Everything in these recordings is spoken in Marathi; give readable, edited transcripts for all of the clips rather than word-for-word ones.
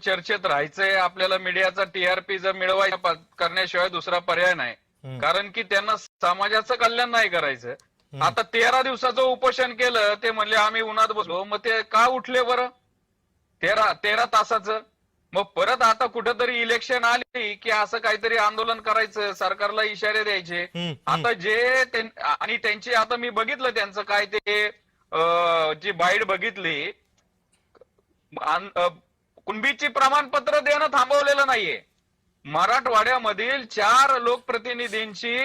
चर्चेत राहायचंय, आपल्याला मीडियाचा टीआरपी जर मिळवायचा करण्याशिवाय दुसरा पर्याय नाही, कारण की त्यांना समाजाचं कल्याण नाही करायचं. आता 13 दिवसाचं उपोषण केलं, ते म्हणले आम्ही उन्हात बसलो, मग ते का उठले बरं? 13 तासाचं. मग परत आता कुठंतरी इलेक्शन आली की असं काहीतरी आंदोलन करायचं, सरकारला इशारे द्यायचे. आता आणि त्यांची आता मी बघितलं त्यांचं काय ते जी बाईट बघितली, कुणबीची प्रमाणपत्र देणं थांबवलेलं नाहीये. मराठवाड्यामधील 4 लोकप्रतिनिधींची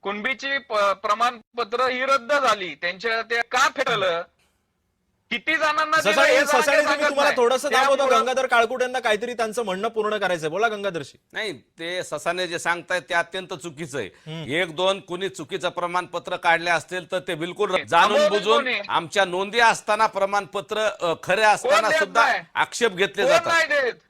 कुणबीची प्रमाणपत्र ही रद्द झाली. त्यांच्या ते का फेकलं? किती जणांना ससाणे तुम्हाला थोडंसं दाखवतो. गंगाधर काळकुट यांना काहीतरी त्यांचं म्हणणं पूर्ण करायचंय. बोला गंगाधरशी. नाही, ते ससाने जे सांगतायत ते अत्यंत चुकीचं आहे. 1-2 कुणी चुकीचं प्रमाणपत्र काढले असतील तर ते बिलकुल जाणून बुजून आमच्या नोंदी असताना प्रमाणपत्र खरे असताना सुद्धा आक्षेप घेतले जातात.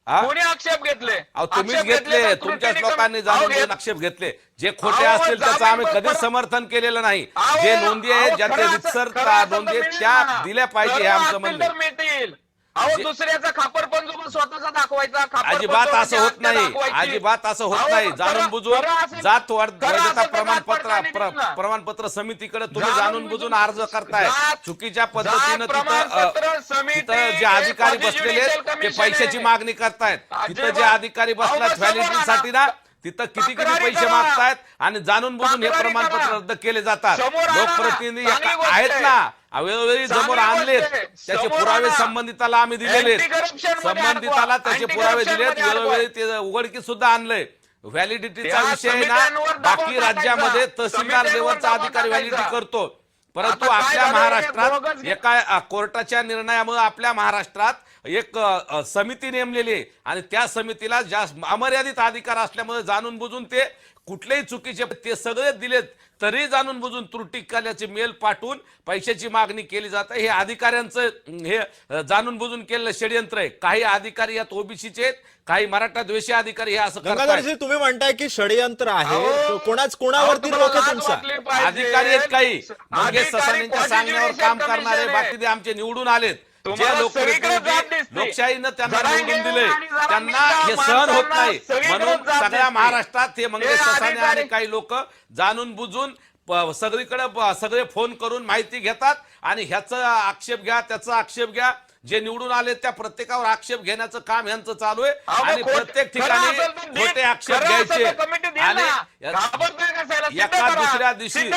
कोणी आक्षेप घेतले? तुम्हीच घेतले, तुमच्याच लोकांनी जाणून बुजून आक्षेप घेतले. जे खोटे असतील त्याचं आम्ही कधीच समर्थन केलेलं नाही. जे नोंदी आहेत, ज्यांचे रितसर नोंदी आहेत त्या दिल्या पाहिजे हे आमचं म्हणणं आहे. दुसऱ्याचा खापर पण स्वतःचा दाखवायचा. अजिबात असं होत नाही, अजिबात असं होत नाही. जाणून बुजून जात वैधता प्रमाणपत्र समितीकडे तुम्ही जाणून बुजून अर्ज करताय. चुकीच्या पद्धतीनं तिथं जे अधिकारी बसलेले आहेत ते पैशाची मागणी करतायत. तिथं जे अधिकारी बसतात व्हॅलिडिटीसाठी ना, तिथं किती पैसे मागतायत आणि जाणून बुजून हे प्रमाणपत्र रद्द केले जातात. लोकप्रतिनिधी आहेत ना, वेळोवेळी समोर आणलेत, त्याचे पुरावे संबंधिताला आम्ही दिलेले, संबंधिताला त्याचे पुरावे दिलेत, वेळोवेळी ते उघडकीस सुद्धा आणलंय. व्हॅलिडिटीचा विषय ना बाकी राज्यामध्ये तहसीलदार लेवलचा अधिकारी व्हॅलिडिटी करतो, परंतु आपल्या महाराष्ट्रात एका कोर्टाच्या निर्णयामुळे आपल्या महाराष्ट्रात एक समिती नेमलेली आहे आणि त्या समितीला जास्त अमर्यादित अधिकार असल्यामुळे जाणून बुजून ते कुठलेही चुकीचे ते सगळे दिलेत तरी जाणून बुजून त्रुटी केल्याचे मेल पाठवून पैशाची मागणी केली जाते. हे अधिकाऱ्यांचं हे जाणून बुजून केलेलं षडयंत्र आहे. काही अधिकारी यात ओबीसीचे आहेत, काही मराठा द्वेषी अधिकारी हे असं करतात. तुम्ही म्हणताय की षडयंत्र आहे, कोणावरती रोख आहे तुमचा? अधिकारी आहेत काही मंगेश ससानेंच्या सांगण्यावर काम करणारे, बाकी ते आमचे निवडून आलेत. जे लोकशाहीनं त्यांना निवडून दिले त्यांना हे सहन होत नाही, म्हणून सगळ्या महाराष्ट्रात हे मंगेश ससाने आणि काही लोक जाणून बुजून सगळे फोन करून माहिती घेतात आणि ह्याचा आक्षेप घ्या, त्याचा आक्षेप घ्या. जे निवडून आले त्या प्रत्येकावर आक्षेप घेण्याचं काम यांचं चालू आहे आणि प्रत्येक ठिकाणी खोटे आक्षेप घ्यायचे आणि एका दुसऱ्या दिवशी